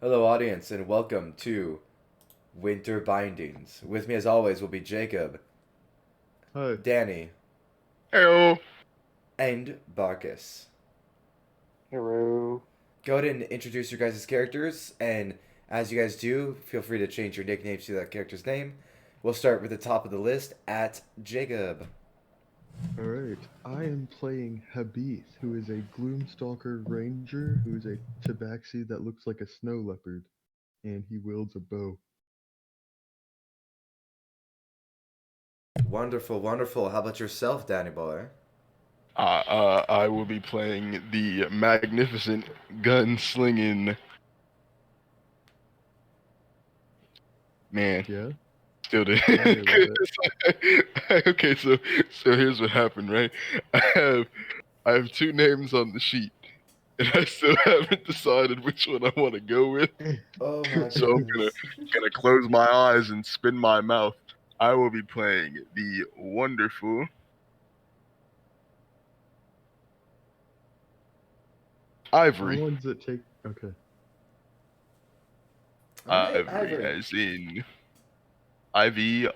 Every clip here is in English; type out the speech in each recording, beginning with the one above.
Hello, audience, and welcome to Winter Bindings. With me, as always, will be Jacob, Hi. Danny, Hello. and Barkis. Hero. Go ahead and introduce your guys' characters, and as you guys do, feel free to change your nicknames to that character's name. We'll start with the top of the list at Jacob. Alright. I am playing Habith, who is a Gloomstalker Ranger, who is a tabaxi that looks like a snow leopard, and he wields a bow. Wonderful, wonderful. How about yourself, Danny boy? I will be playing the magnificent gun-slinging man. Yeah? Still there. Tell me about it. Okay, so here's what happened, right? I have I have two names on the sheet, and I still haven't decided which one I want to go with. Oh my So I'm goodness. gonna close my eyes and spin my mouth. I will be playing the wonderful How Ivory. long does it take? Okay. Alright, Ivory, Ivory. as in Ivory.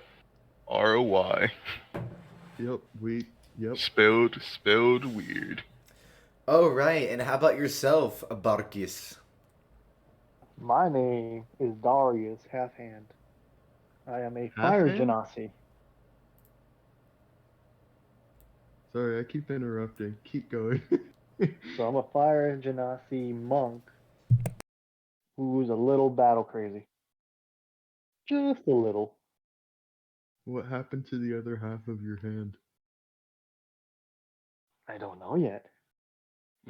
Yep. Spelled weird. Oh, right, and how about yourself, Barkis? My name is Darius Halfhand. I am a Half fire hand? genasi. Sorry, I keep interrupting. Keep going. So I'm a fire genasi monk who's a little battle crazy. Just a little. What happened to the other half of your hand? I don't know yet.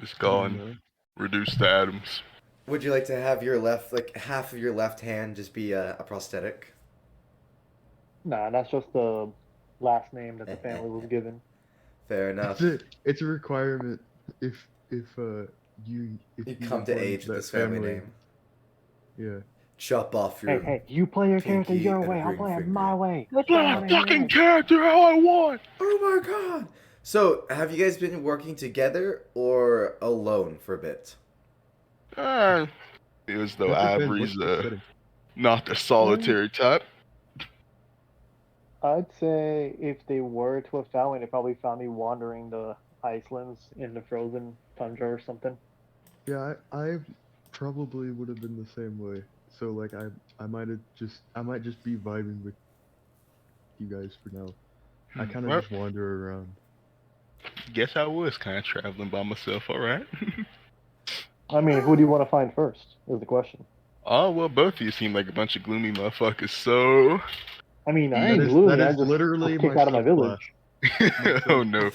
It's I don't gone. know. Reduced to atoms. Would you like to have your left, like half of your left hand, just be a prosthetic? Nah, that's just the last name that the family was given. Fair It's enough. it's a requirement if you if You you come were to born age into with that this family family. name. Yeah. Chop off Hey, your hey, you play your character pinky your and way. I'll ring play it finger. my way. I'll Get play out my of fucking here. character how I want. Oh my god! So, have you guys been working together or alone for a bit? Feels though That depends. What's Ivory's the setting? not the solitary type. I'd say if they were to have found me, they probably found me wandering the Icelands in the frozen tundra or something. Yeah, I probably would have been the same way. So like I might just be vibing with you guys for now. I kind of Well, just wander around. guess I was kind of traveling by myself. All right. I mean, who do you want to find first? Is the question. Oh well, both of you seem like a bunch of gloomy motherfuckers. So, I mean, I That ain't is gloomy. I just literally was my kicked out of my subclass. village. oh no.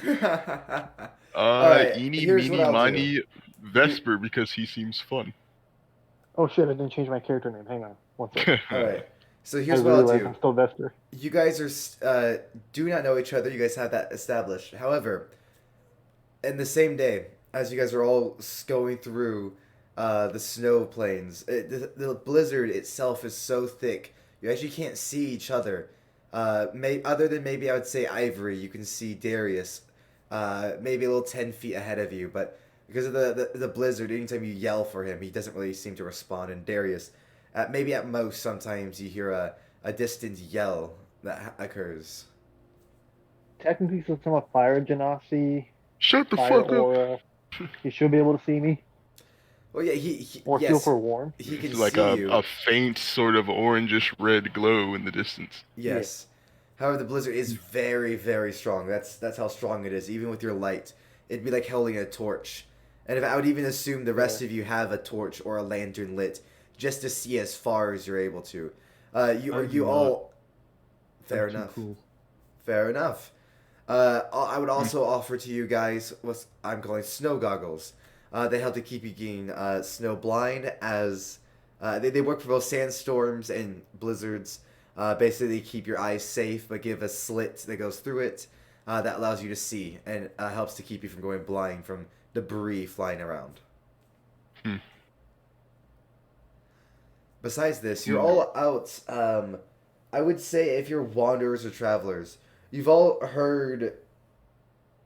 Alright, Eeny, here's what meeny, I'll do. miny, Vesper because he seems fun. Oh shit! I didn't change my character name. Hang on, one sec. Alright, so I here's just what I'll realized do. I'm still Vester. You guys do not know each other. You guys have that established. However, in the same day, as you guys are all going through the snow plains, the blizzard itself is so thick you actually can't see each other. Other than maybe I would say Ivory, you can see Darius, maybe a little 10 feet ahead of you, but because of the blizzard, anytime you yell for him, he doesn't really seem to respond. And Darius, maybe at most, sometimes you hear a distant yell that occurs. Technically, since I'm a fire genasi, Shut the fire fuck up. aura, he should be able to see me Well, yeah, or feel yes, forewarned. he can It's like see you. a faint sort of orangish red glow in the distance. Yes. However, the blizzard is very, very strong. That's how strong it is. Even with your light, it'd be like holding a torch. And if I would even assume the rest Yeah. of you have a torch or a lantern lit, just to see as far as you're able to. You I or do you not. all. Fair I'm too enough. cool. Fair enough. I would also offer to you guys what I'm calling snow goggles. They help to keep you getting snow blind as they work for both sandstorms and blizzards. Basically, they keep your eyes safe but give a slit that goes through it that allows you to see and helps to keep you from going blind from debris flying around. Hmm. Besides this, you're all out. I would say if you're wanderers or travelers, you've all heard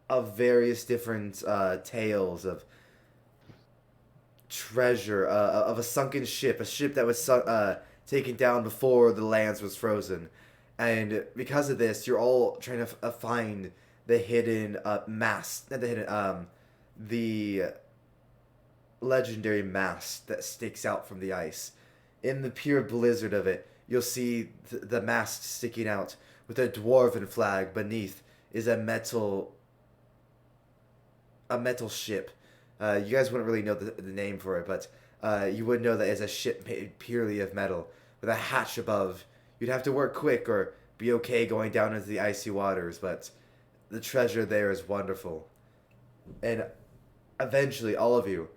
of various different tales of treasure of a sunken ship, a ship that was taken down before the lands was frozen, and because of this, you're all trying to find the hidden mast, not the hidden the legendary mast that sticks out from the ice. In the pure blizzard of it, you'll see the mast sticking out with a dwarven flag beneath is a metal ship. You guys wouldn't really know the name for it, but you would know that it's a ship made purely of metal with a hatch above. You'd have to work quick or be okay going down into the icy waters, but the treasure there is wonderful. And eventually, all of you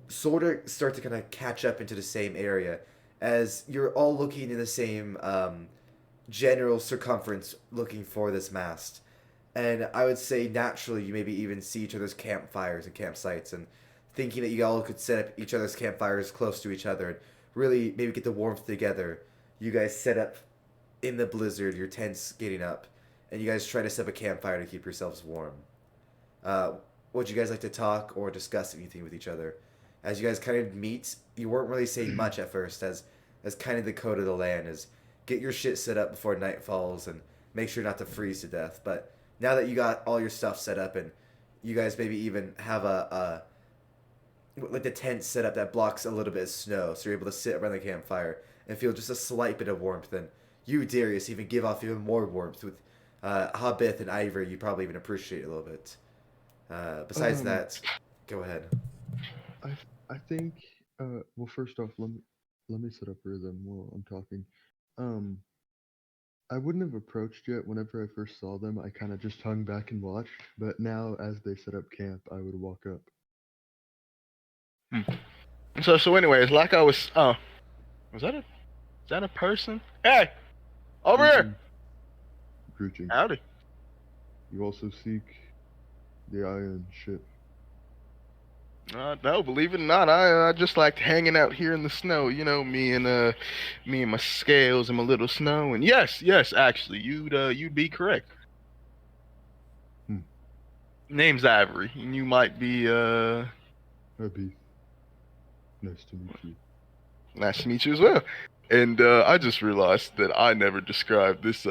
sort of start to kind of catch up into the same area as you're all looking in the same general circumference looking for this mast. And I would say naturally you maybe even see each other's campfires and campsites and thinking that you all could set up each other's campfires close to each other and really maybe get the warmth together. You guys set up in the blizzard, your tents getting up, and you guys try to set up a campfire to keep yourselves warm. Would you guys like to talk or discuss anything with each other? As you guys kind of meet, you weren't really saying much at first, as kind of the code of the land is get your shit set up before night falls and make sure not to freeze to death. But now that you got all your stuff set up and you guys maybe even have a like the tent set up that blocks a little bit of snow, so you're able to sit around the campfire and feel just a slight bit of warmth. And you, Darius, even give off even more warmth with Hobbith and Ivory. You probably even appreciate it a little bit. Besides that, go ahead. I think well, first off, let me set up rhythm while I'm talking. Um, I wouldn't have approached yet. Whenever I first saw them, I kind of just hung back and watched. But now, as they set up camp, I would walk up. So anyways, like I was, is that a person? Hey, over here. Greeting. Howdy. You also seek the iron ship. No, believe it or not, I just liked hanging out here in the snow. You know, me and my scales and my little snow. And yes, actually, you'd be correct. Name's Ivory, and you might be Happy. Nice to meet you. Nice to meet you as well. And I just realized that I never described this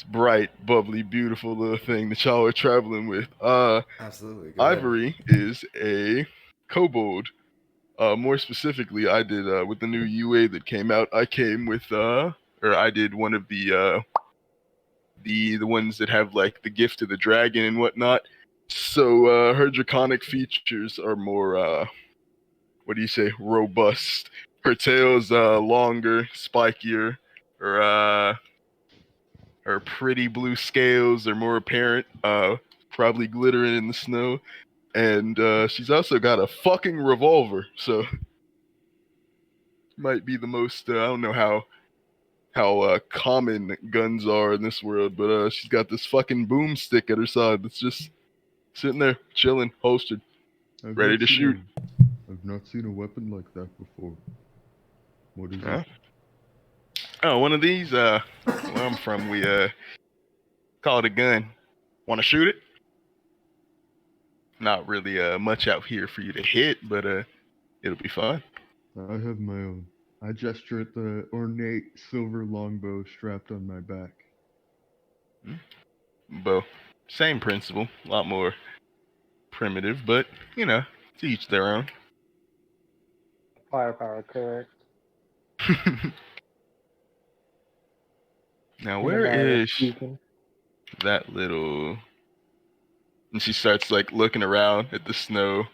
bright, bubbly, beautiful little thing that y'all are traveling with. Absolutely. Go ahead. Ivory is a kobold. More specifically, I did with the new UA that came out. I came with or I did one of the ones that have like the gift of the dragon and whatnot. So her draconic features are more what do you say, robust. Her tail's longer, spikier. Her pretty blue scales are more apparent, probably glittering in the snow. And she's also got a fucking revolver, so might be the most, I don't know how common guns are in this world, but she's got this fucking boomstick at her side that's just sitting there, chilling, holstered, ready to shoot. I've not seen a weapon like that before. What is it? Oh, one of these, where I'm from, we call it a gun. Want to shoot it? Not really much out here for you to hit, but it'll be fun. I have my own. I gesture at the ornate silver longbow strapped on my back. Bow. Same principle, a lot more primitive, but, you know, to each their own. Firepower, correct. Now, where is speaking. that little... And she starts, like, looking around at the snow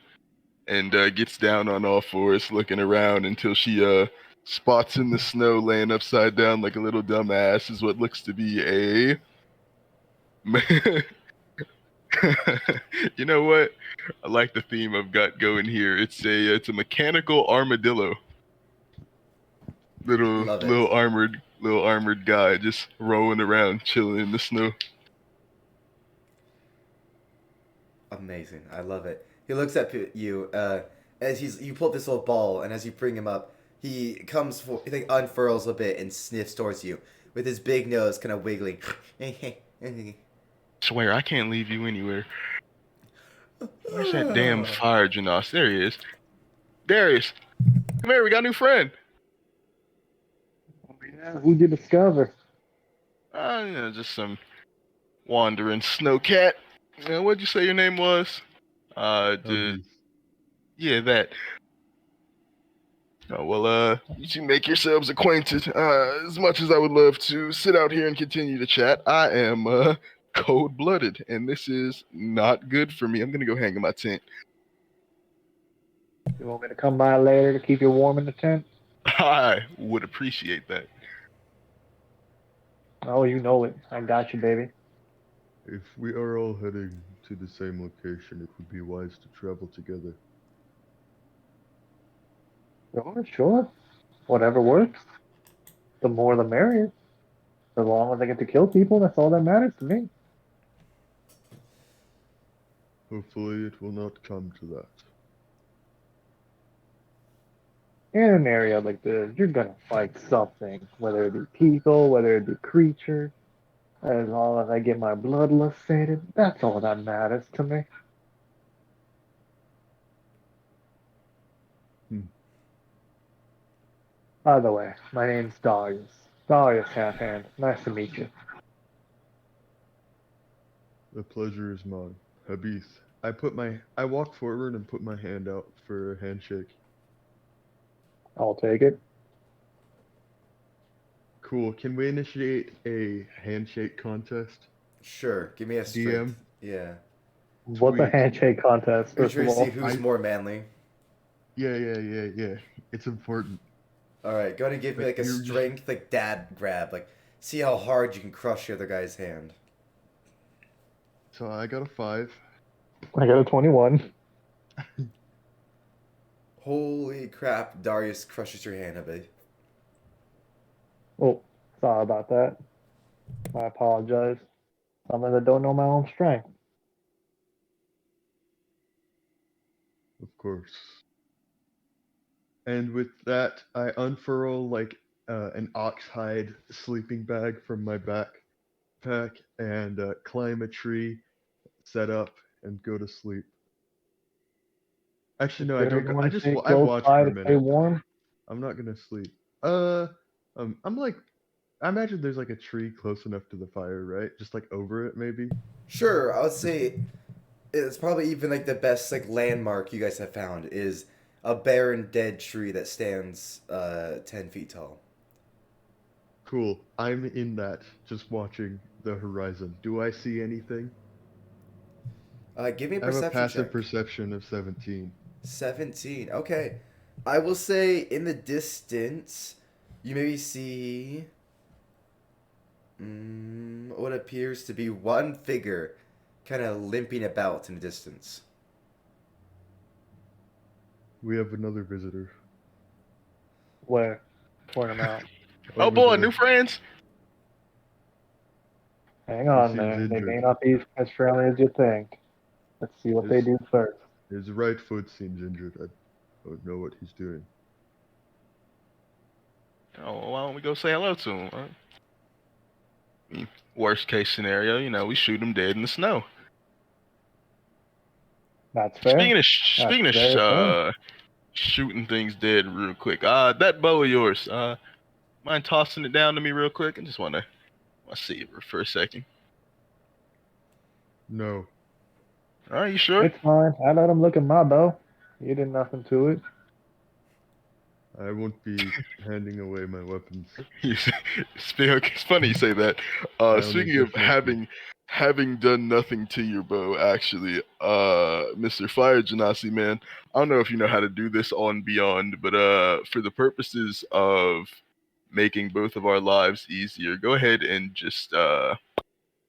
and gets down on all fours, looking around until she spots in the snow laying upside down like a little dumbass is what looks to be a... You know what? I like the theme I've got going here. It's a mechanical armadillo. Little armored guy just rolling around, chilling in the snow. Amazing. I love it. He looks at you as you pull up this little ball, and as you bring him up, he unfurls a bit and sniffs towards you with his big nose kind of wiggling. Swear, I can't leave you anywhere. Where's that damn fire Janos? There he is. Darius, come here. We got a new friend. Yeah, who'd you discover? Just some wandering snowcat. What'd you say your name was? Hubbies. Yeah, that. Oh, well, you two make yourselves acquainted. As much as I would love to sit out here and continue to chat, I am, cold-blooded, and this is not good for me. I'm gonna go hang in my tent. You want me to come by later to keep you warm in the tent? I would appreciate that. Oh, you know it. I got you, baby. If we are all heading to the same location, it would be wise to travel together. Sure. Whatever works. The more the merrier. As long as I get to kill people, that's all that matters to me. Hopefully, it will not come to that. In an area like this, you're gonna fight something, whether it be people, whether it be creatures. As long as I get my bloodlust sated, that's all that matters to me. Hmm. By the way, my name's Darius. Darius Halfhand. Nice to meet you. The pleasure is mine. Habith. I walk forward and put my hand out for a handshake. I'll take it. Cool. Can we initiate a handshake contest? Sure. Give me a strength. Yeah. What's a Sweet. handshake contest, We're first trying of to see all? who's more manly. Yeah. It's important. All right, go ahead and give me like a You're just- strength, like dad grab, like see how hard you can crush the other guy's hand. So I got a 5. I got a 21. Holy crap! Darius crushes your hand, hubby. Oh, sorry about that. I apologize. Sometimes I don't know my own strength. Of course. And with that, I unfurl like an oxhide sleeping bag from my backpack and climb a tree, set up, and go to sleep. Actually, no, I Sure don't you go. want to stay I've close watched by for a to stay minute. warm? I'm not gonna sleep. I'm like, I imagine there's like a tree close enough to the fire, right? Just like over it, maybe. Sure, I would say it's probably even like the best like landmark you guys have found is a barren dead tree that stands 10 feet tall. Cool. I'm in that, just watching the horizon. Do I see anything? Give me a I have a perception passive check. perception of 17. 17. Okay. I will say in the distance, you maybe see what appears to be one figure kind of limping about in the distance. We have another visitor. Where? Point them out. Oh Over boy, there. new friends. Hang He on seems there. They may injured. not be as friendly as you think. Let's see what they His, do first. his right foot seems injured. I don't know what he's doing. Oh, why don't we go say hello to him? Huh? I mean, worst case scenario, we shoot him dead in the snow. That's fair. Speaking of very fair. shooting things dead real quick. That bow of yours. Mind tossing it down to me real quick? I just wanna see it for a second. No. Are you sure? It's fine. I let him look at my bow. He did nothing to it. I won't be handing away my weapons. It's funny you say that. I only Speaking of just met you. having done nothing to your bow, actually, Mr. Fire Genasi, man, I don't know if you know how to do this on Beyond, but for the purposes of making both of our lives easier, go ahead and just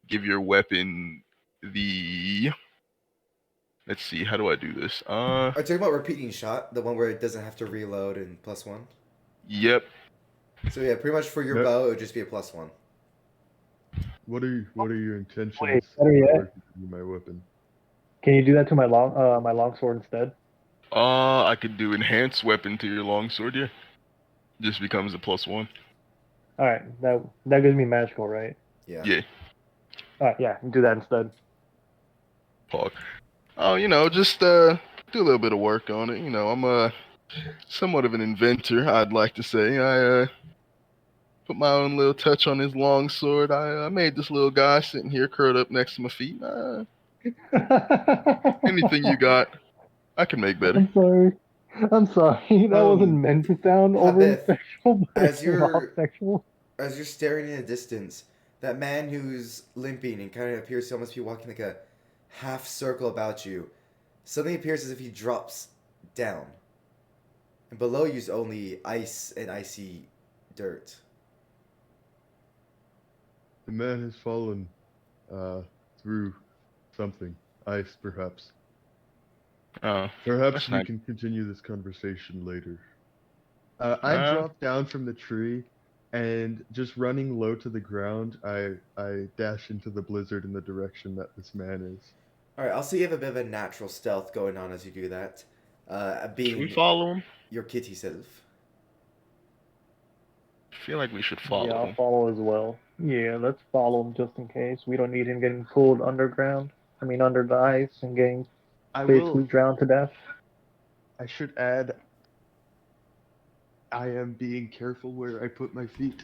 give your weapon the. Let's see, how do I do this? Are you talking about repeating shot, the one where it doesn't have to reload and +1? Yep. So yeah, pretty much for your Yep. bow, it would just be a +1. What are your intentions Wait, better yet. for using my weapon? Can you do that to my longsword instead? I could do enhanced weapon to your longsword, yeah. Just becomes a +1. All right, that gives me magical, right? Yeah. Yeah. All right, yeah, do that instead. Pog. Oh, just do a little bit of work on it. I'm somewhat of an inventor, I'd like to say. I put my own little touch on his long sword. I made this little guy sitting here curled up next to my feet. Anything you got, I can make better. I'm sorry. I'm sorry. That wasn't meant to sound overly Habith, sexual, but it as came off you're sexual. as you're staring in the distance, that man who's limping and kind of appears to almost be walking like a half circle about you, suddenly appears as if he drops down. And below you is only ice and icy dirt. The man has fallen through something. Ice, perhaps. Oh, Perhaps that's we not. can continue this conversation later. I Uh, dropped down from the tree, and just running low to the ground, I dash into the blizzard in the direction that this man is. Alright, I'll see you have a bit of a natural stealth going on as you do that. should we Being follow him? your kitty self. I feel like we should Yeah, follow I'll him. follow as well. Yeah, let's follow him just in case. We don't need him getting pulled underground. I mean, under the ice and getting I basically will. drowned to death. I should add. I am being careful where I put my feet.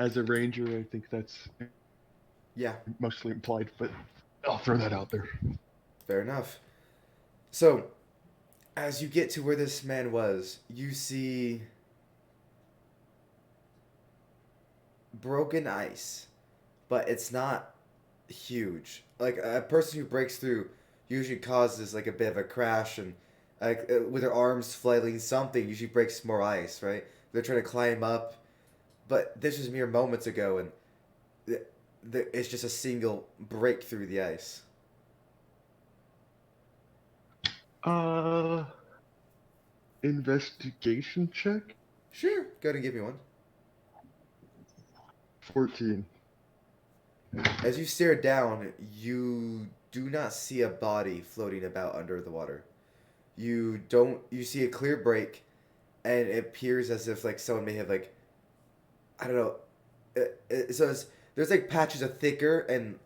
As a ranger, I think that's Yeah, mostly implied, but I'll throw that out there. fair enough. So, as you get to where this man was, you see broken ice, but it's not huge. Like a person who breaks through usually causes like a bit of a crash and like with their arms flailing something usually breaks more ice, right? They're trying to climb up, but this was mere moments ago and it's just a single break through the ice. Uh, Investigation check? Sure, go ahead and give me one. 14. As you stare down, you do not see a body floating about under the water. You see a clear break and it appears as if like someone may have like I don't know. There's like patches of thicker and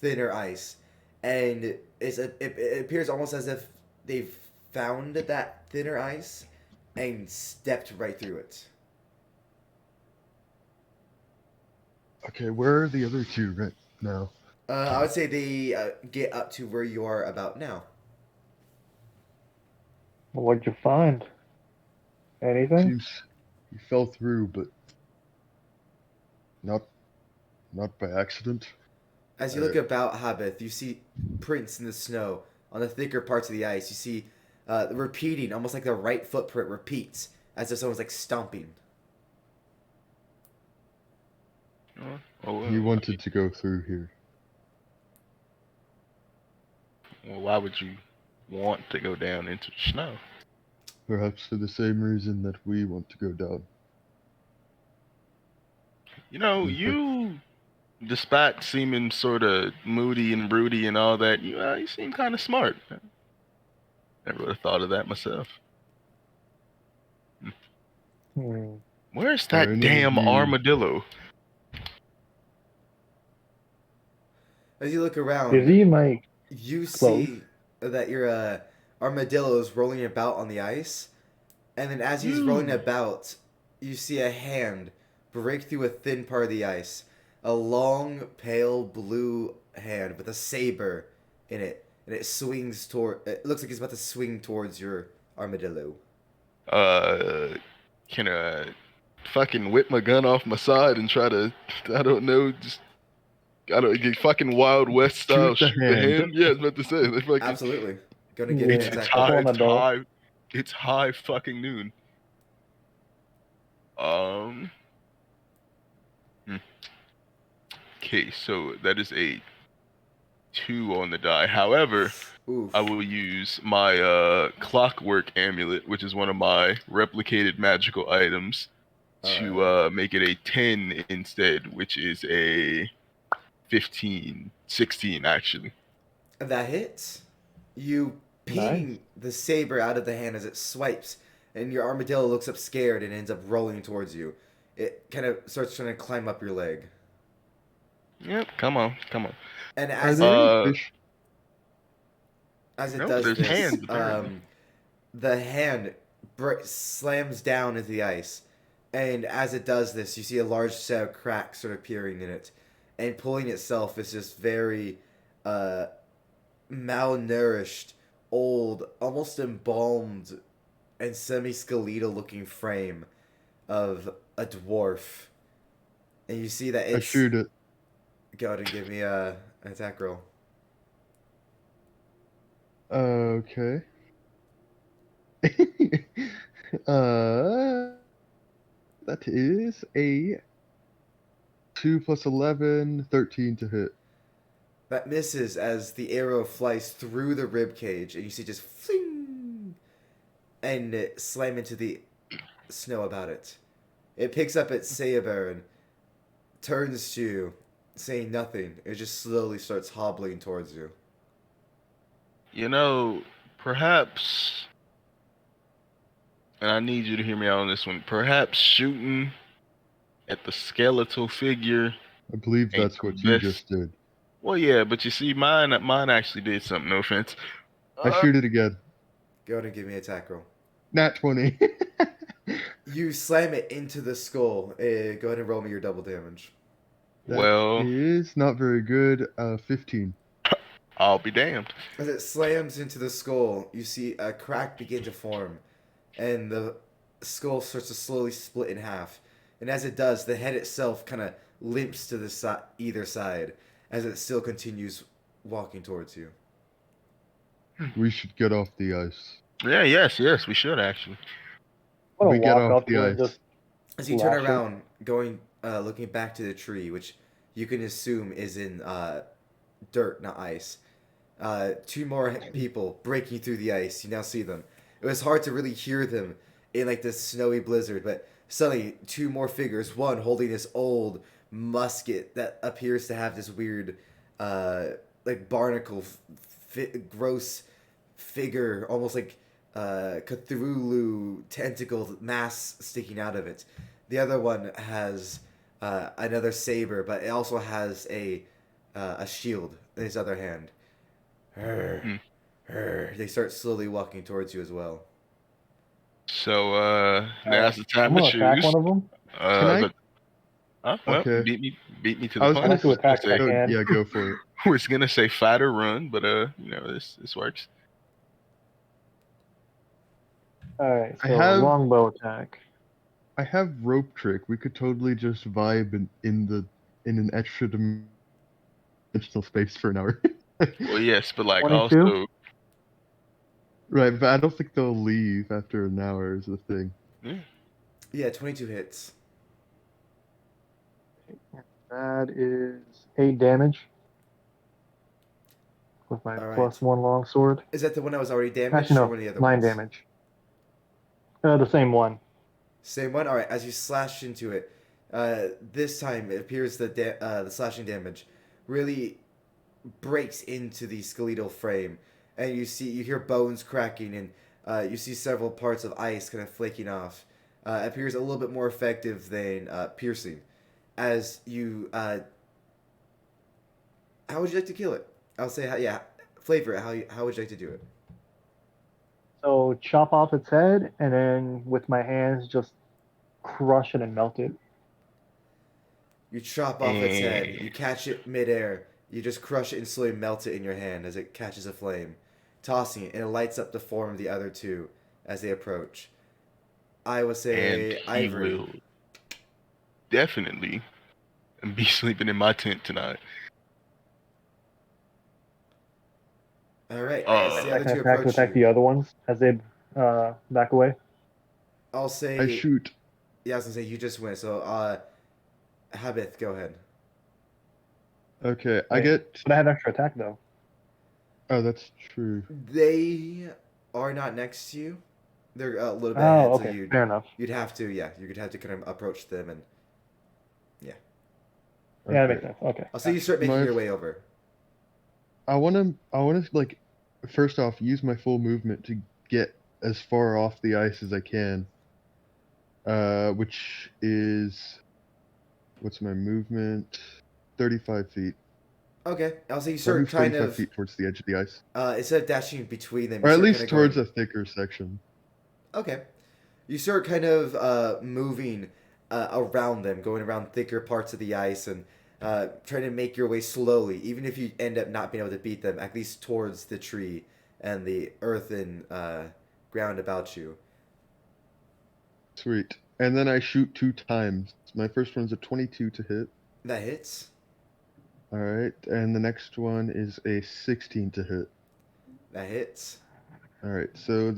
thinner ice, and it appears almost as if they've found that thinner ice and stepped right through it. Okay, where are the other two right now? I would say they get up to where you are about now. What'd you find? Anything? Seems he fell through, but not by accident. As you look about Habith, you see prints in the snow on the thicker parts of the ice. You see repeating, almost like the right footprint repeats, as if someone's like stomping. He wanted to go through here. Well, why would you want to go down into the snow? Perhaps for the same reason that we want to go down. You know, you, despite seeming sort of moody and broody and all that, you seem kind of smart. Never would have thought of that myself. Hmm. Where's Are that any of damn you- armadillo? As you look around, Is he like you close? see that your armadillo is rolling about on the ice, and then as he's rolling about, you see a hand break through a thin part of the ice, a long, pale blue hand with a saber in it, and it swings toward. It looks like it's about to swing towards your armadillo. Can I fucking whip my gun off my side and try to, I don't know, just, I don't get fucking Wild West style Shoot the hand. Yeah, I was about to say, they fucking, Absolutely, gonna get Yeah. an it's attack. high, Come on, adult. it's high fucking noon. Hmm. Okay, so that is a 2 on the die. However, Oof. I will use my clockwork amulet, which is one of my replicated magical items, to make it a 10 instead, which is a 16 actually. That hits. You ping the saber out of the hand as it swipes, and your armadillo looks up scared and ends up rolling towards you. It kind of starts trying to climb up your leg. Yep, come on. And Are as there it, any fish? as it Nope, does there's this, hands, apparently. the hand slams down into the ice. And as it does this, you see a large set of cracks sort of appearing in it. And pulling itself is just very uh, malnourished, old, almost embalmed, and semi-skeletal looking frame of a dwarf. And you see that I it's... shoot it. Go ahead and give me an attack roll. Okay. That is a 2 plus 11, 13 to hit. That misses as the arrow flies through the rib cage, and you see just fling, and it slam into the snow about it. It picks up its saber and turns to you, saying nothing. It just slowly starts hobbling towards you. You know, perhaps, and I need you to hear me out on this one. Perhaps shooting at the skeletal figure. I believe ain't that's the what you best. just did. Well, yeah, but you see, mine actually did something. No offense. I shoot it again. Go ahead and give me an attack roll. Nat 20. You slam it into the skull. Go ahead and roll me your double damage. That Well, is not very good. 15. I'll be damned. As it slams into the skull, you see a crack begin to form, and the skull starts to slowly split in half. And as it does, the head itself kind of limps to the either side, as it still continues walking towards you. We should get off the ice. Yeah, yes, we should actually. I'm We gonna get walk off up the to it and ice. just As you Slash turn it. around, looking back to the tree, which you can assume is in dirt, not ice. Two more people breaking through the ice. You now see them. It was hard to really hear them in like this snowy blizzard, but suddenly two more figures. One holding this old musket that appears to have this weird, like barnacle, gross figure, almost like Cthulhu tentacled mass sticking out of it. The other one has another saber, but it also has a shield in his other hand. They start slowly walking towards you as well. So now's the I'm time to gonna attack choose. one of them. Can I? Well, Okay. beat me to I the was punch. gonna like to attack if I say, can. yeah, go for it. Was gonna say fight or run, but you know, this works. Alright, I so have- longbow attack. I have rope trick. We could totally just vibe in an extra dimensional space for an hour. Well, yes, but like 22? also, Right, but I don't think they'll leave after an hour is the thing. Yeah, 22 hits. That is 8 damage. With my All right. +1 longsword. Is that the one that was already damaged, Actually, or no, one of the other 9 ones? damage. The same one. Same one. All right. As you slash into it, this time it appears that the slashing damage really breaks into the skeletal frame, and you hear bones cracking, and you see several parts of ice kind of flaking off. It appears a little bit more effective than piercing. As you, how would you like to kill it? I'll say flavor it. How would you like to do it? So chop off its head, and then with my hands just crush it and melt it. You chop off its head. You catch it midair. You just crush it and slowly melt it in your hand as it catches a flame, tossing it, and it lights up the form of the other two as they approach. I will say and he Ivory. will definitely be sleeping in my tent tonight. All right. Uh, The I other can two attack to approach attack you. the other ones as they back away. I'll say. I shoot. Yeah, I was gonna say you just win. So, Habith, go ahead. Okay, I Wait. get. But I have extra attack though. Oh, that's true. They are not next to you. They're a little bit ahead, Oh, so okay, fair enough. you'd have to, you'd have to kind of approach them, and Yeah, that Okay. makes sense. Okay. I'll say you start making My- your way over. I wanna like, first off, use my full movement to get as far off the ice as I can. Which is, what's my movement? 35 feet. Okay, I'll say you I'll start move kind 35 of feet towards the edge of the ice, instead of dashing between them, or you at start least kinda towards going... a thicker section. Okay, you start kind of moving around them, going around thicker parts of the ice and trying to make your way slowly. Even if you end up not being able to beat them, at least towards the tree and the earthen ground about you. Sweet. And then I shoot 2 times. My first one's a 22 to hit. That hits. All right, and the next one is a 16 to hit. That hits. All right, so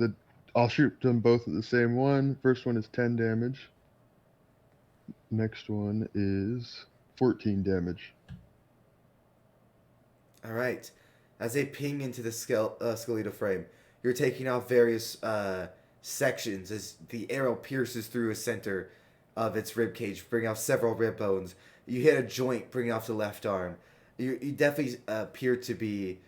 I'll shoot them both at the same one. First one is 10 damage. Next one is 14 damage. All right. As they ping into the skeletal frame, you're taking off various sections as the arrow pierces through a center of its rib cage, bringing off several rib bones. You hit a joint, bringing off the left arm. You definitely appear to be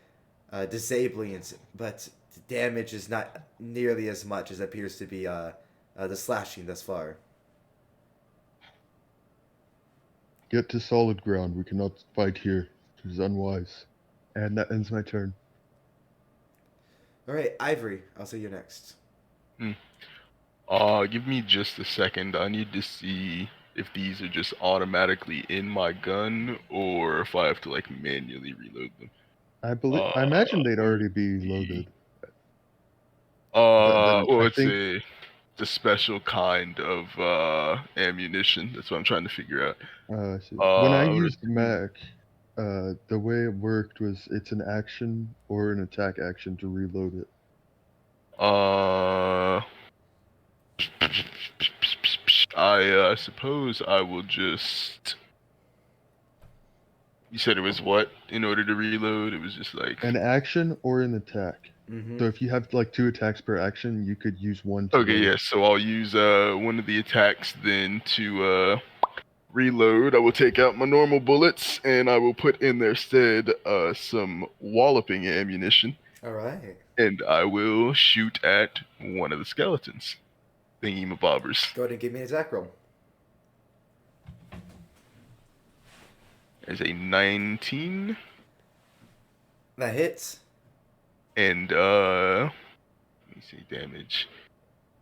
disabling it, but the damage is not nearly as much as it appears to be the slashing thus far. Get to solid ground. We cannot fight here. It is unwise. And that ends my turn. All right, Ivory, I'll say you next. Give me just a second. I need to see if these are just automatically in my gun or if I have to like manually reload them. I imagine they'd already be loaded. Well, I it's a special kind of ammunition. That's what I'm trying to figure out. I see. When I what used Mac, the way it worked was it's an action or an attack action to reload it. I suppose I will just. You said it was what in order to reload? It was just like An action or an attack. Mm-hmm. So if you have like 2 attacks per action, you could use one to okay, load. yeah. So I'll use one of the attacks then to reload. I will take out my normal bullets and I will put in their stead some walloping ammunition. All right. And I will shoot at one of the skeletons. Thingy-mabobbers. Go ahead and give me an attack roll. There's a 19. That hits. And let me see damage.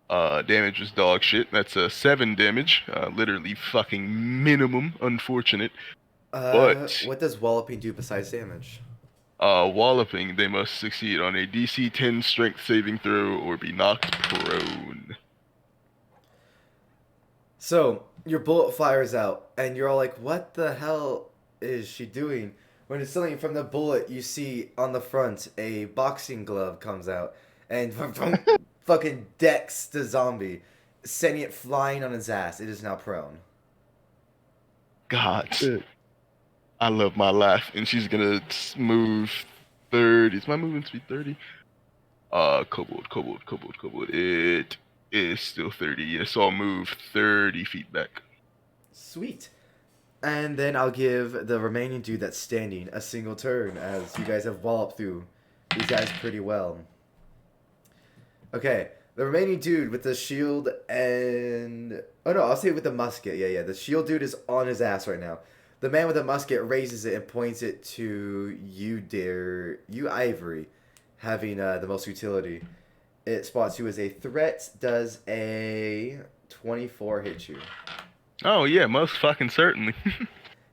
Damage was dog shit. That's a 7 damage. Literally fucking minimum. Unfortunate. But what does walloping do besides damage? walloping, they must succeed on a DC 10 strength saving throw or be knocked prone. So your bullet fires out, and you're all like, "What the hell is she doing?" When it's suddenly from the bullet, you see on the front a boxing glove comes out, and fucking decks the zombie, sending it flying on its ass. It is now prone. God. Shit. I love my life. And she's gonna move 30. Is my movement speed 30? Kobold. It is still 30. Yeah, so I'll move 30 feet back. Sweet. And then I'll give the remaining dude that's standing a single turn, as you guys have walloped through these guys pretty well. Okay, the remaining dude with the shield and... Oh no, I'll say with the musket. Yeah. The shield dude is on his ass right now. The man with the musket raises it and points it to you, you Ivory, having the most utility. It spots you as a threat. Does a 24 hit you? Oh yeah, most fucking certainly.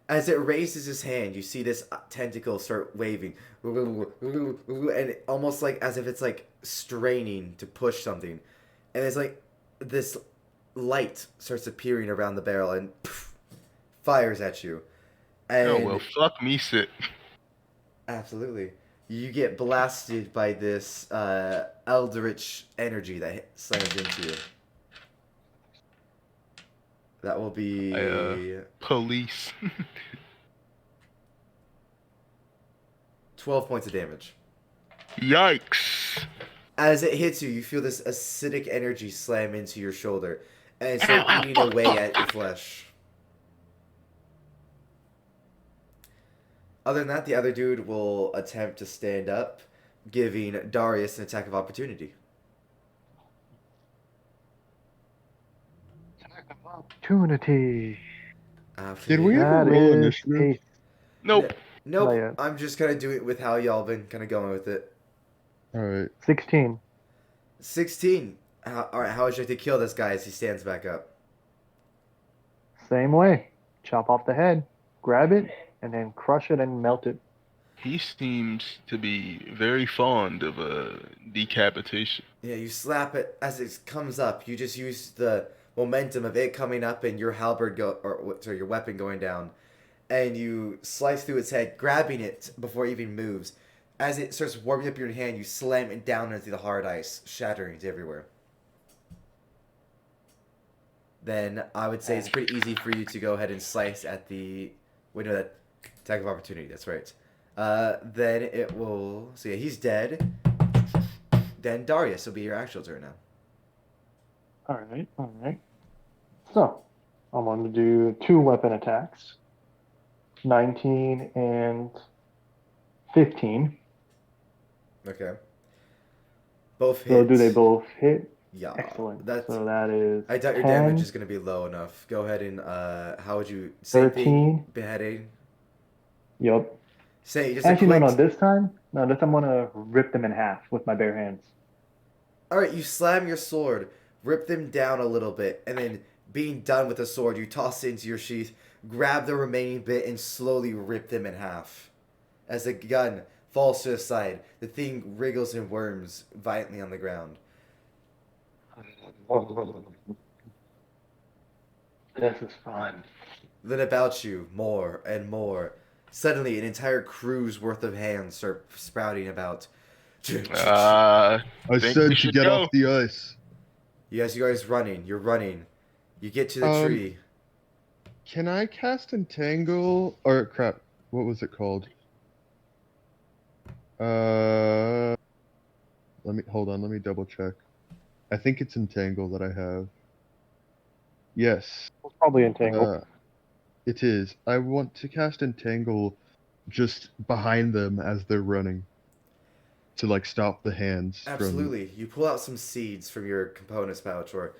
As it raises his hand, you see this tentacle start waving, and almost like as if it's like straining to push something, and it's like this light starts appearing around the barrel and fires at you. And Oh well, fuck me, sit. absolutely, you get blasted by this eldritch energy that slams into you. That will be Police. 12 points of damage. Yikes. As it hits you, you feel this acidic energy slam into your shoulder, and start eating away at your flesh. Other than that, the other dude will attempt to stand up, giving Darius an attack of opportunity. Opportunity. Did we ever That roll is initiative? Nope. Nope. Not yet. I'm just gonna do it with how y'all been kind of going with it. All right. 16. 16. All right, how would you like to kill this guy as he stands back up? Same way. Chop off the head, grab it, and then crush it and melt it. He seems to be very fond of decapitation. Yeah, you slap it as it comes up. You just use the momentum of it coming up and your your weapon going down, and you slice through its head, grabbing it before it even moves. As it starts warming up your hand, you slam it down into the hard ice, shattering it everywhere. Then I would say it's pretty easy for you to go ahead and slice at the window that attack of opportunity. That's right. Then it will. So yeah, he's dead. Then Darius will be your actual turn now. Alright, alright. So, I'm going to do 2 weapon attacks. 19 and 15. Okay. Both hits. So do they both hit? Yeah. Excellent. That's. So that is I doubt your 10, damage is gonna be low enough. Go ahead and how would you? Same 13. thing. Beheading. Yup. Say just Actually, a quick. no, this time I'm going to rip them in half with my bare hands. All right, you slam your sword, rip them down a little bit, and then being done with the sword, you toss it into your sheath, grab the remaining bit, and slowly rip them in half. As the gun falls to the side, the thing wriggles and worms violently on the ground. This is fun. Then about you, more and more. Suddenly, an entire crew's worth of hands start sprouting about. I I think said we to should get go. off the ice. You guys running. You're running. You get to the tree. Can I cast Entangle? Or crap, what was it called? Let me double check. I think it's Entangle that I have. Yes, It's probably entangled. it is. I want to cast Entangle just behind them as they're running to like stop the hands from. Absolutely. You pull out some seeds from your components pouch or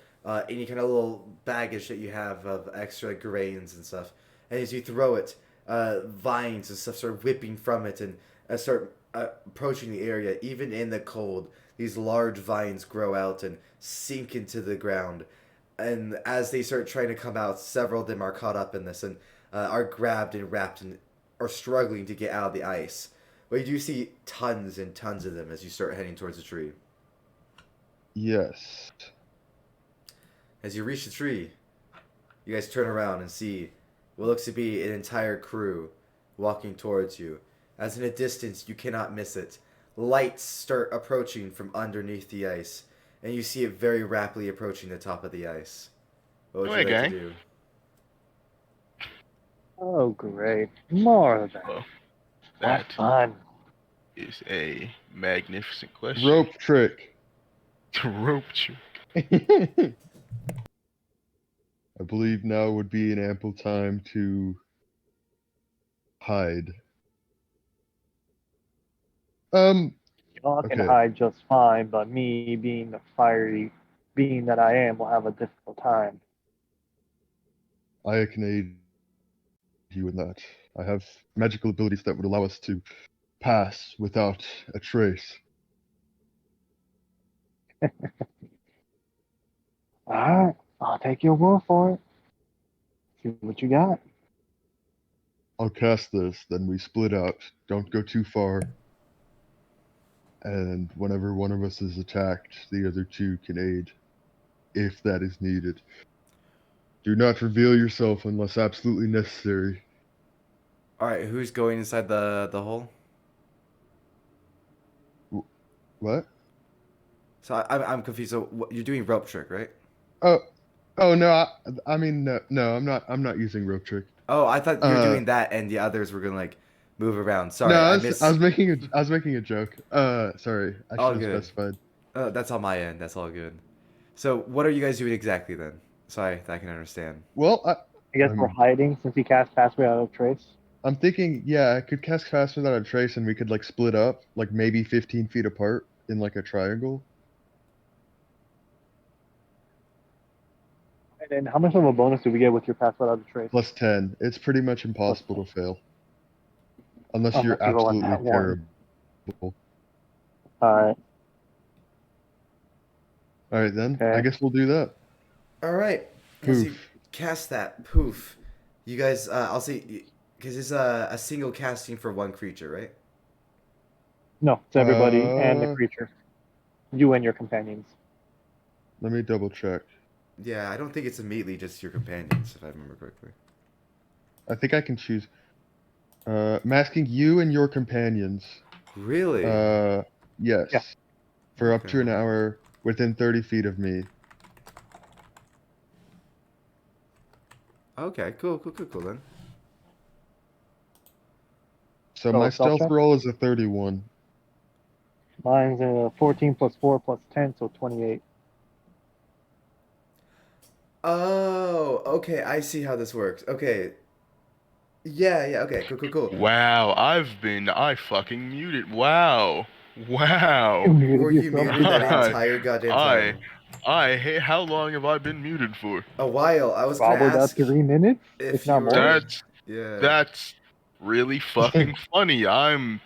any kind of little baggage that you have of extra grains and stuff. And as you throw it, vines and stuff start whipping from it and start approaching the area. Even in the cold, these large vines grow out and sink into the ground. And as they start trying to come out, several of them are caught up in this and are grabbed and wrapped and are struggling to get out of the ice. But you do see tons and tons of them as you start heading towards the tree. Yes. As you reach the tree, you guys turn around and see what looks to be an entire crew walking towards you. As in a distance, you cannot miss it. Lights start approaching from underneath the ice, and you see it very rapidly approaching the top of the ice. What would you like gang. to do? Oh, great. More of that. Well, Have that fun. is a magnificent question. Rope trick. Rope trick. I believe now would be an ample time to hide. Y'all can Okay. hide just fine, but me, being the fiery being that I am, will have a difficult time. I can aid you in that. I have magical abilities that would allow us to pass without a trace. Alright, I'll take your word for it. See what you got. I'll cast this, then we split out. Don't go too far. And whenever one of us is attacked, the other two can aid, if that is needed. Do not reveal yourself unless absolutely necessary. All right, who's going inside the hole? What? So I'm confused. So you're doing rope trick, right? Oh no! I mean no. I'm not using rope trick. Oh, I thought you were doing that, and the others were gonna like move around. Sorry, No, I I was making a joke. Sorry, I All should have good. specified. That's on my end. That's all good. So what are you guys doing exactly then? So I can understand. Well, I guess we're hiding since he cast Pass Without a Trace. I'm thinking, yeah, I could cast Fast Without a Trace, and we could like split up, like maybe 15 feet apart in like a triangle. And then how much of a bonus do we get with your Pass Without a Trace? Plus 10. It's pretty much impossible to fail, unless you're you roll a absolutely nat one. terrible. Alright. All right, then. I Okay. guess we'll do that. All right. As you Poof. cast that, poof. You guys, I'll say, because it's a single casting for one creature, right? No, it's everybody and the Uh, creature. You and your companions. let me double check. Yeah, I don't think it's immediately just your companions, if I remember correctly. I think I can choose. Masking you and your companions. Really? Yes. Yeah. For up to an Okay. hour within 30 feet of me. Okay, cool then. So So my stealth stealth check. roll is a 31. Mine's 14 plus 4 plus 10, so 28. Oh, okay, I see how this works. Okay. Yeah, okay, cool. Wow, I fucking muted. Wow. You Wow. muted Were you yourself. muted that I, entire goddamn I, time? hey, how long have I been muted for? A while. I was gonna Probably about ask 3 minutes, if if you not more. were. That's, Yeah. that's really fucking funny. I'm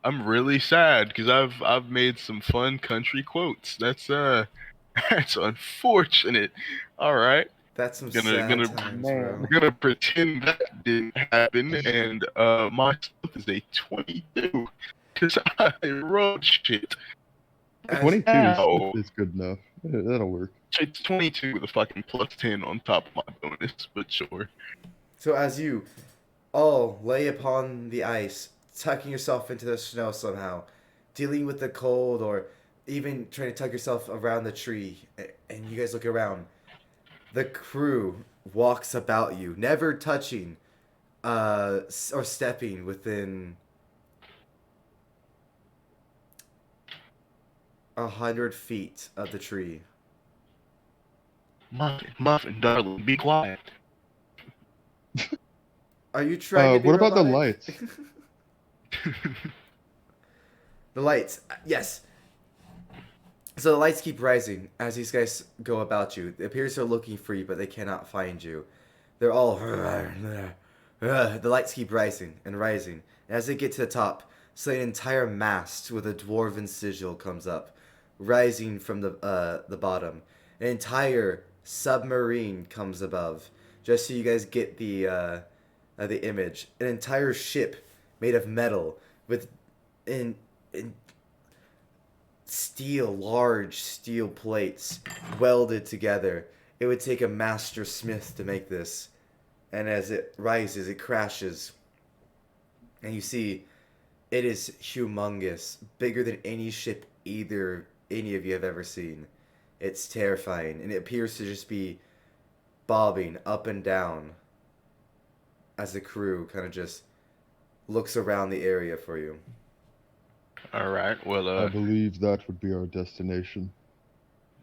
really sad because I've made some fun country quotes. That's unfortunate. All right. That's some Gonna sad gonna times, bro. Man. gonna pretend that didn't happen, and my stuff is a 22 because I wrote shit. As 22 Now is good enough. That'll work. it's 22 with a fucking plus 10 on top of my bonus, but sure. so as you all lay upon the ice, tucking yourself into the snow somehow, dealing with the cold or even trying to tuck yourself around the tree, and you guys look around. The crew walks about you, never touching or stepping within 100 feet of the tree. Muffin, darling, be quiet. Are you trying to be What about the robotic? lights? The lights, yes. So the lights keep rising as these guys go about you. It appears they're looking for you, but they cannot find you. They're all. The lights keep rising and rising. And as they get to the top, so an entire mast with a dwarven sigil comes up, rising from the bottom. An entire submarine comes above. Just so you guys get the image. An entire ship made of metal with in large steel plates welded together. It would take a master smith to make this. And as it rises, it crashes. And you see, it is humongous, bigger than any ship any of you have ever seen. It's terrifying, and it appears to just be bobbing up and down as the crew kind of just looks around the area for you. All right. Well, I believe that would be our destination.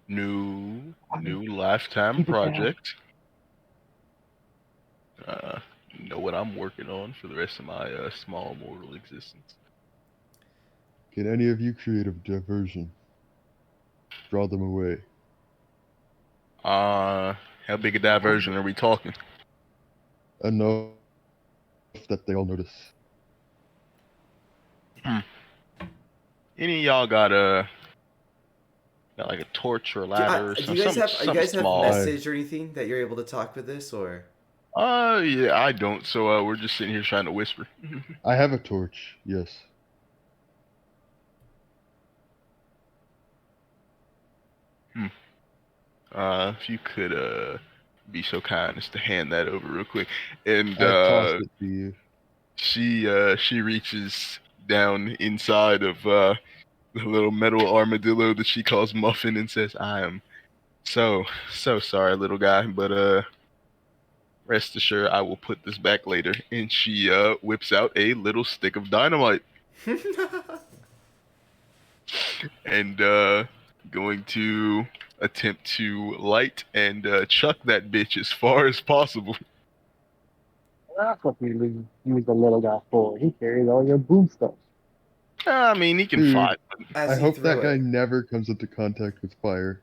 new lifetime Keep it down. project. Uh, know what I'm working on for the rest of my small mortal existence. Can any of you create a diversion? Draw them away. How big a diversion are we talking? Enough that they all notice. Any of y'all got like a torch or a ladder or Do you guys have something small? message or anything that you're able to talk with this, or? Yeah, I don't. So we're just sitting here trying to whisper. I have a torch, yes. If you could be so kind as to hand that over real quick. And I tossed it to you. she reaches down inside of the little metal armadillo that she calls Muffin and says, "I am so sorry, little guy, but rest assured I will put this back later." And she whips out a little stick of dynamite and going to attempt to light and chuck that bitch as far as possible. That's what we use the little guy for. He carries all your boom stuff. I mean, he can Dude, fight. As I you hope throw that guy it, never comes into contact with fire.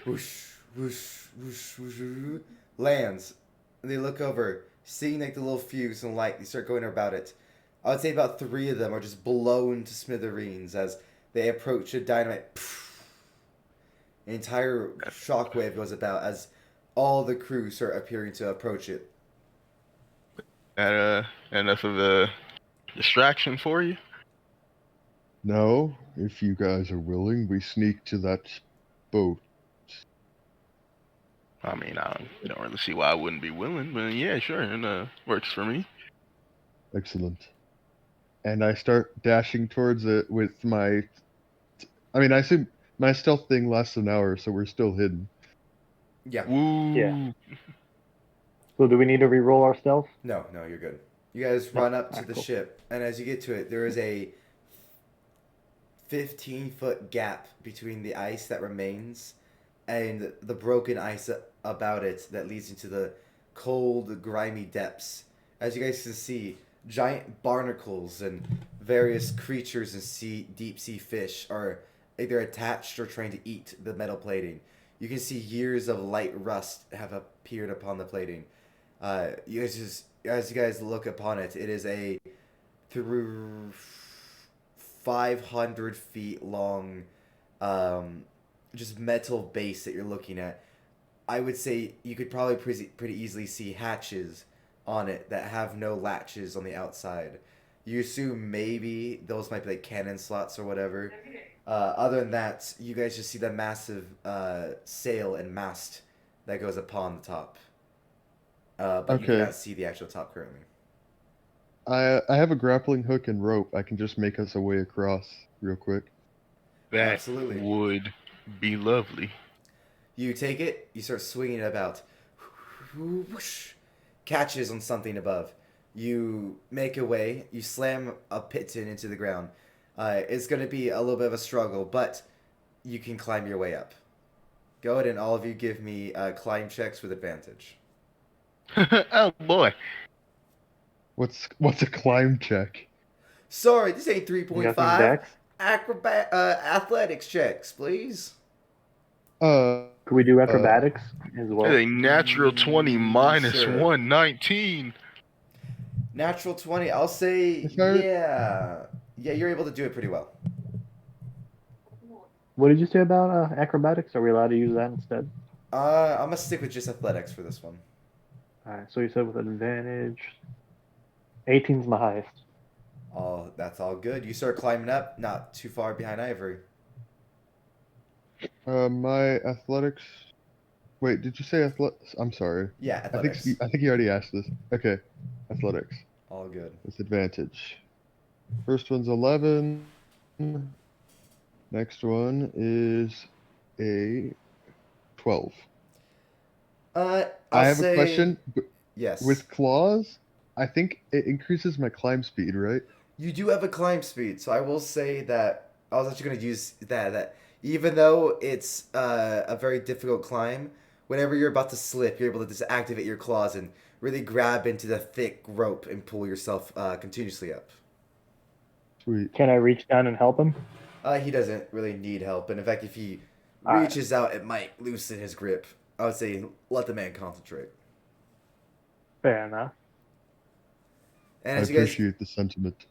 whoosh, whoosh, whoosh, whoosh, whoosh, lands. And they look over, seeing like the little fuse and light. They start going about it. I would say about 3 of them are just blown to smithereens as they approach the dynamite. An entire shockwave goes about as all the crew start appearing to approach it. Enough of a distraction for you? No, if you guys are willing, we sneak to that boat. I mean, I don't really see why I wouldn't be willing, but yeah, sure, and works for me. Excellent. And I start dashing towards it with my. I mean, I assume my stealth thing lasts an hour, so we're still hidden. Yeah. Woo! Yeah. So do we need to re-roll our stealth? No, no, you're good. You guys No. run up to Alright, the cool. ship, and as you get to it, there is a 15-foot gap between the ice that remains and the broken ice about it that leads into the cold, grimy depths. As you guys can see, giant barnacles and various creatures and deep sea fish are either attached or trying to eat the metal plating. You can see years of light rust have appeared upon the plating. As you guys look upon it, it is a through 500 feet long, just metal base that you're looking at. I would say you could probably pretty easily see hatches on it that have no latches on the outside. You assume maybe those might be like cannon slots or whatever. Other than that, you guys just see the massive sail and mast that goes upon the top. But you Okay. cannot see the actual top currently. I have a grappling hook and rope. I can just make us a way across real quick. That Absolutely. would be lovely. You take it, you start swinging it about. Whoosh, catches on something above. You make a way, you slam a piton into the ground. It's going to be a little bit of a struggle, but you can climb your way up. Go ahead and all of you give me climb checks with advantage. Oh boy. What's a climb check? Sorry, this ain't You got some 3.5. decks? Athletics checks, please. Uh, Could we do acrobatics as That's well? a natural 20 minus Sure. 119. Natural 20, I'll say, If I- yeah. Yeah, you're able to do it pretty well. What did you say about acrobatics? Are we allowed to use that instead? I'm going to stick with just athletics for this one. Alright, so you said with advantage. 18's my highest. Oh, that's all good. You start climbing up, not too far behind Ivory. my athletics. Wait, did you say athletics? I'm sorry. Yeah, I think athletics. I think you already asked this. Okay, athletics All good. with advantage. First one's 11. Next one is a 12. I'll I have say, a question. Yes. With claws, I think it increases my climb speed, right? You do have a climb speed, so I will say that I was actually going to use that even though it's a very difficult climb, whenever you're about to slip, you're able to just activate your claws and really grab into the thick rope and pull yourself continuously up. Sweet. Can I reach down and help him? He doesn't really need help, and in fact, if he Alright. reaches out, it might loosen his grip. I would say let the man concentrate. Fair enough. And I as you guys appreciate the sentiment.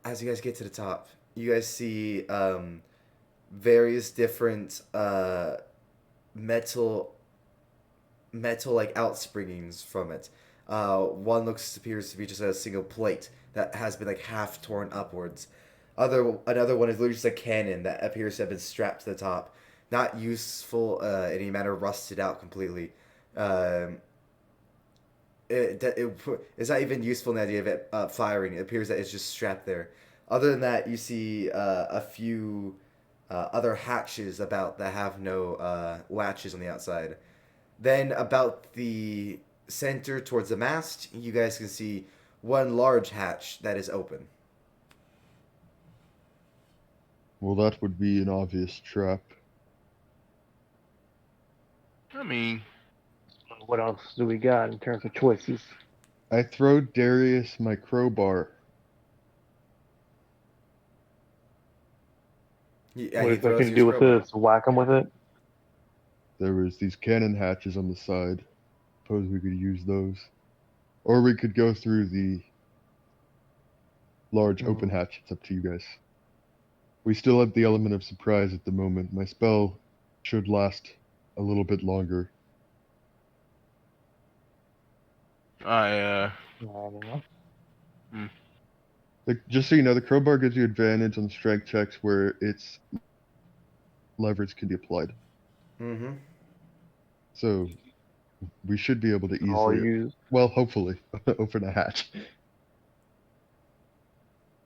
as you guys get to the top, you guys see various different metal like outspringings from it. One appears to be just a single plate that has been like half torn upwards. Another one is literally just a cannon that appears to have been strapped to the top, not useful in any manner, rusted out completely. It's not even useful in the idea of it firing. It appears that it's just strapped there. Other than that, you see a few other hatches about that have no latches on the outside. Then about the center towards the mast, you guys can see one large hatch that is open. Well, that would be an obvious trap. I mean, What else do we got in terms of choices? I throw Darius my crowbar. Yeah, What he is that throws going to you do his with crowbar. this? Whack him with it? There was these cannon hatches on the side. Suppose we could use those. Or we could go through the large open hatch. It's up to you guys. We still have the element of surprise at the moment. My spell should last a little bit longer. I I don't know. Just so you know, the crowbar gives you advantage on strength checks where its leverage can be applied. Mm-hmm. So we should be able to I'll easily, use. well, hopefully, open a hatch.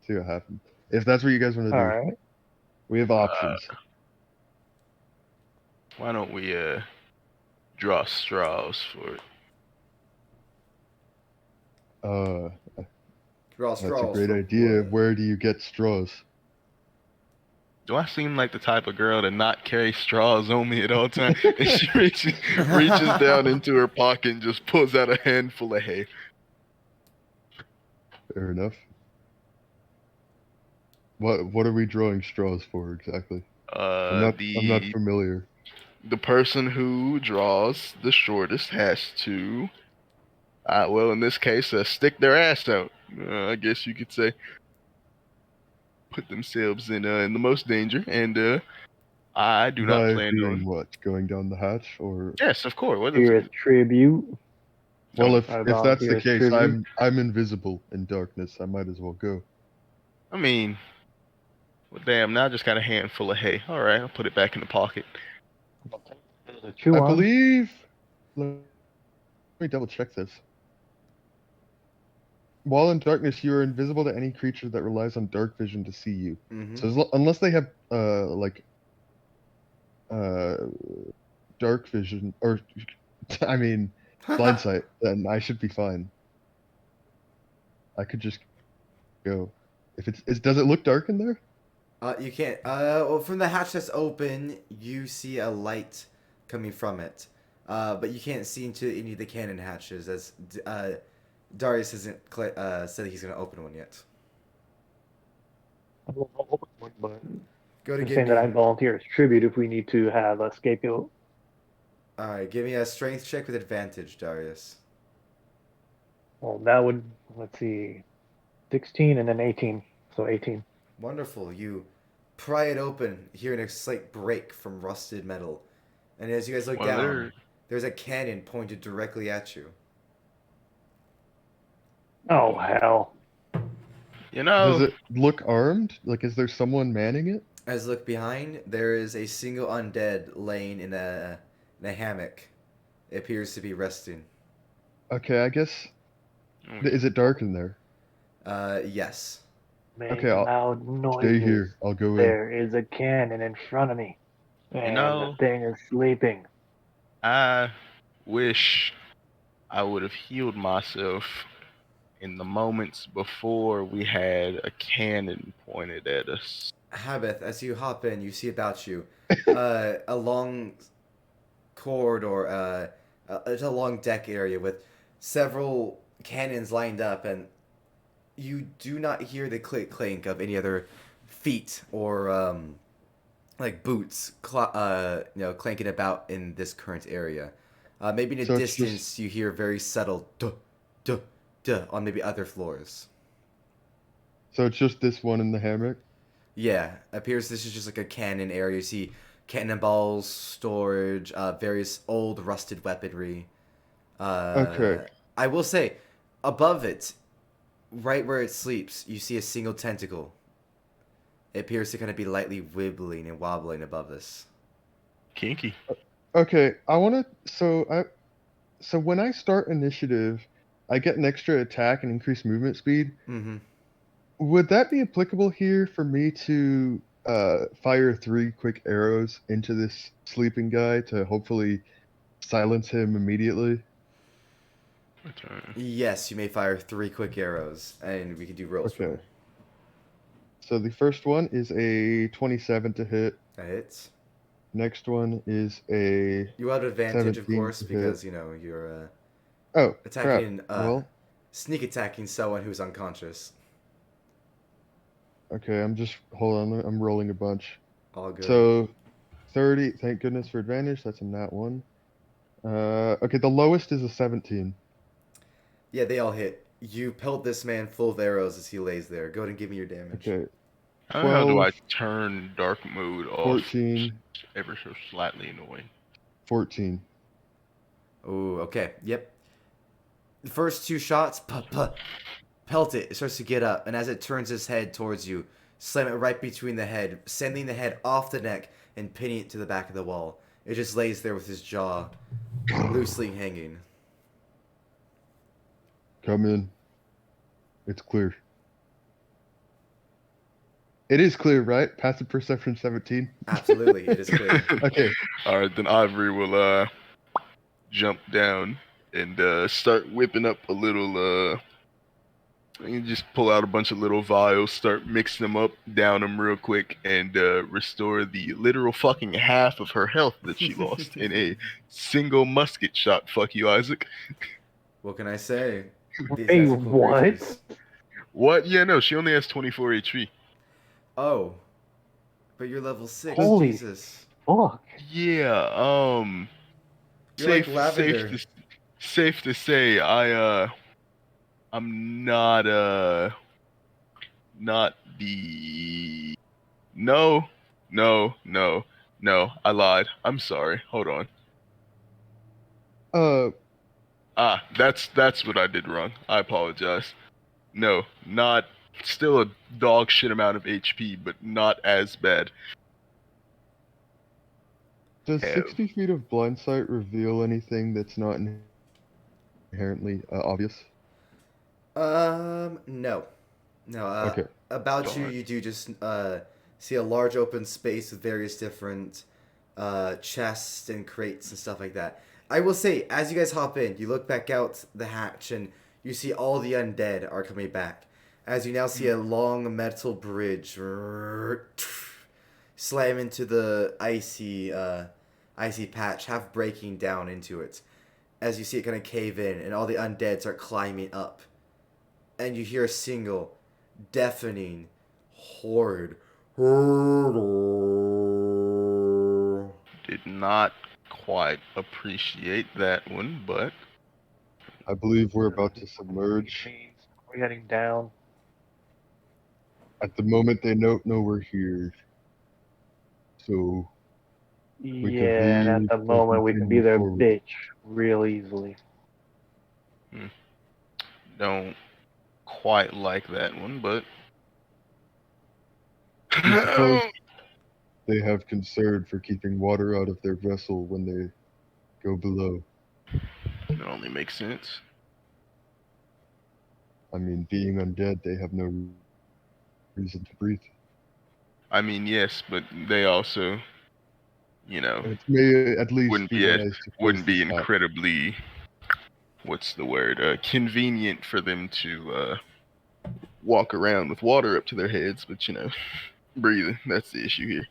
See what happens. If that's what you guys want to All do, right. we have options. why don't we draw straws for it? Uh, Draw that's a straws great for idea. what? Where do you get straws? Do I seem like the type of girl to not carry straws on me at all times? And she reaches down into her pocket and just pulls out a handful of hay. Fair enough. What are we drawing straws for exactly? I'm not The familiar. person who draws the shortest has to, well, in this case, stick their ass out. I guess you could say, put themselves in the most danger, and I do not By plan being on. what? Going down the hatch or Yes, of course. What is Here is it? tribute. well, No, if that's the Volunteer as case, tribute. I'm invisible in darkness. I might as well go. I mean, well, damn. Now I just got a handful of hay. All right, I'll put it back in the pocket. There's a chew I on. believe. Let me double check this. While in darkness, you are invisible to any creature that relies on dark vision to see you. Mm-hmm. So unless they have uh dark vision or I mean blind sight, then I should be fine. I could just go. If does it look dark in there? You can't. Well, from the hatch that's open, you see a light coming from it. But you can't see into any of the cannon hatches as Darius hasn't said he's gonna open one yet. I won't open one, but Go to I'm give saying that I me. volunteer as tribute if we need to have a scapegoat. All right, give me a strength check with advantage, Darius. Well, that would, let's see, 16 and then 18. So 18. Wonderful. You pry it open, hearing a slight break from rusted metal, and as you guys look Well, down, there's a cannon pointed directly at you. Oh, hell. you Does know, it look armed? Like, is there someone manning it? As you look behind, there is a single undead laying in a hammock. It appears to be resting. Okay, I guess. Is it dark in there? Yes. Make Okay, I'll loud stay noises. here. I'll go in. There is a cannon in front of me. And know, the thing is sleeping. I wish I would have healed myself in the moments before we had a cannon pointed at us. Habith, as you hop in, you see about you a long corridor, it's a long deck area with several cannons lined up, and you do not hear the clink of any other feet or like boots, clanking about in this current area. Maybe in the So it's distance, you hear very subtle duh, duh, duh on maybe other floors. So it's just this one in the hammock? Yeah, appears this is just like a cannon area. You see cannonballs, storage, various old rusted weaponry. Okay. I will say, above it, right where it sleeps, you see a single tentacle. It appears to kind of be lightly wibbling and wobbling above this. Kinky. Okay, so when I start initiative, I get an extra attack and increased movement speed. Mm-hmm. Would that be applicable here for me to fire 3 quick arrows into this sleeping guy to hopefully silence him immediately? My turn. Yes, you may fire 3 quick arrows, and we can do rolls for Okay. them. So the first one is a 27 to hit. That hits. Next one is a You have advantage, of 17 course, to hit. because you're Oh, attacking, crap. Well, sneak attacking someone who's unconscious. okay, hold on, I'm rolling a bunch. All good. So 30, thank goodness for advantage, that's a nat 1. Okay, the lowest is a 17. Yeah, they all hit. You pelt this man full of arrows as he lays there. Go ahead and give me your damage. Okay. How do I 12, turn dark mode off 14, ever so slightly annoying? 14. Ooh, okay, yep. The first two shots, pelt it. It starts to get up, and as it turns its head towards you, slam it right between the head, sending the head off the neck and pinning it to the back of the wall. It just lays there with his jaw loosely hanging. Come in. It's clear. It is clear, right? Passive perception 17. Absolutely, it is clear. Okay. All right, then Ivory will jump down and start whipping up a little. You just pull out a bunch of little vials, start mixing them up, down them real quick, and restore the literal fucking half of her health that she lost in a single musket shot. Fuck you, Isaac. What can I say? These Wait, guys are cool what? creatures. What? Yeah, no, she only has 24 HP. Oh, but you're level 6. Holy Jesus. fuck. Yeah, You're like lavender. safe to say, I'm not the no, I lied. I'm sorry. Hold on. Uh, That's what I did wrong. I apologize. No, not still a dog shit amount of HP, but not as bad. does Have 60 feet of blind sight reveal anything that's not inherently obvious? No. No, Okay. about you, Darn. you do just, see a large open space with various different, chests and crates and stuff like that. I will say, as you guys hop in, you look back out the hatch and you see all the undead are coming back. As you now see a long metal bridge slam into the icy patch, half breaking down into it. As you see it kind of cave in and all the undead start climbing up. And you hear a single deafening horde. Did not quite appreciate that one, but I believe we're about to submerge. We're heading down. At the moment, they don't know we're here. So, we could Yeah, and at leave the and moment we can be continue their forward. bitch real easily. don't quite like that one, but We suppose they have concern for keeping water out of their vessel when they go below. it only makes sense. I mean, being undead, they have no reason to breathe. I mean, yes, but they also, you know, It may at least wouldn't be be wise to close wouldn't be this hatch. incredibly, what's the word, convenient for them to walk around with water up to their heads, but breathing, that's the issue here.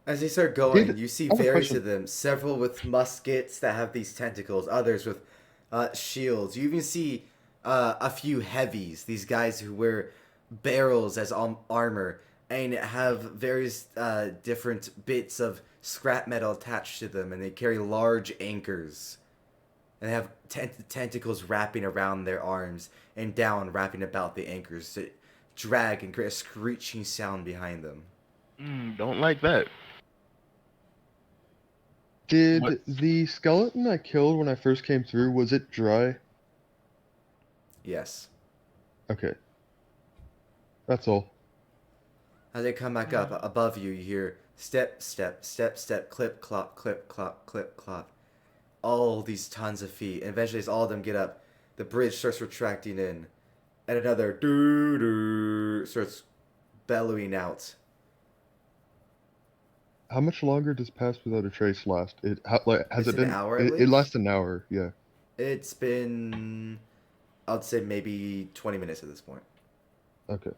As they start going, Did- you see I have a various question. of them. Several with muskets that have these tentacles. Others with shields. You even see a few heavies. These guys who wear barrels as armor and have various different bits of scrap metal attached to them, and they carry large anchors. And they have tentacles wrapping around their arms and down, wrapping about the anchors to drag and create a screeching sound behind them. Don't like that. Did What? the skeleton I killed when I first came through, was it dry? Yes. Okay. That's all. As they come back up above you, you hear step, step, step, step, clip, clop, clip, clop, clip, clop. All these tons of feet. And eventually, as all of them get up, the bridge starts retracting in. And another doo-doo starts bellowing out. How much longer does Pass Without a Trace last? Has It's it an been? hour, at It least? lasts an hour. Yeah. It's been, I'd say maybe 20 minutes at this point. Okay.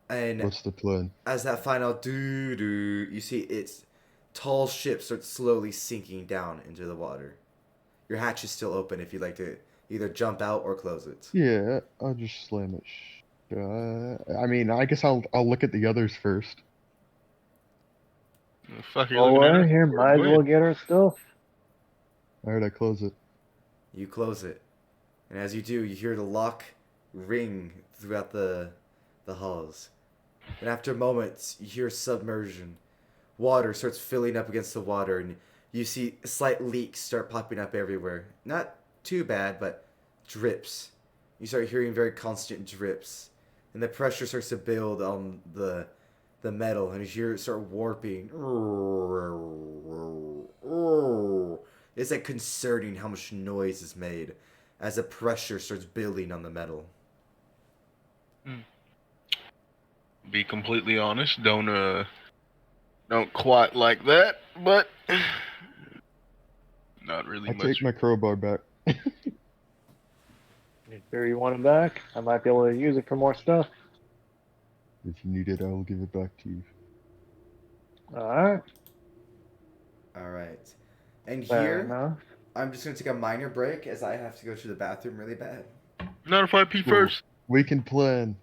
And What's the plan? as that final doo-doo, you see its tall ship starts slowly sinking down into the water. Your hatch is still open if you'd like to either jump out or close it. Yeah, I'll just slam it shut. I mean, I guess I'll look at the others first. Fuck, you're Well, looking at we're us? here. Go Might as ahead. well get our stuff. All right, I close it. You close it. And as you do, you hear the lock ring throughout the halls. And after moments, you hear submersion. Water starts filling up against the water, and you see slight leaks start popping up everywhere. Not too bad, but drips. You start hearing very constant drips, and the pressure starts to build on the metal, and you hear it start warping. It's like concerning how much noise is made as the pressure starts building on the metal. Be completely honest, don't quite like that, but not really I much. take my crowbar back. You sure you want it back? I might be able to use it for more stuff. If you need it, I will give it back to you. Alright, All right. And fair here, enough. I'm just going to take a minor break as I have to go to the bathroom really bad. Not if I pee Cool. first. We can plan.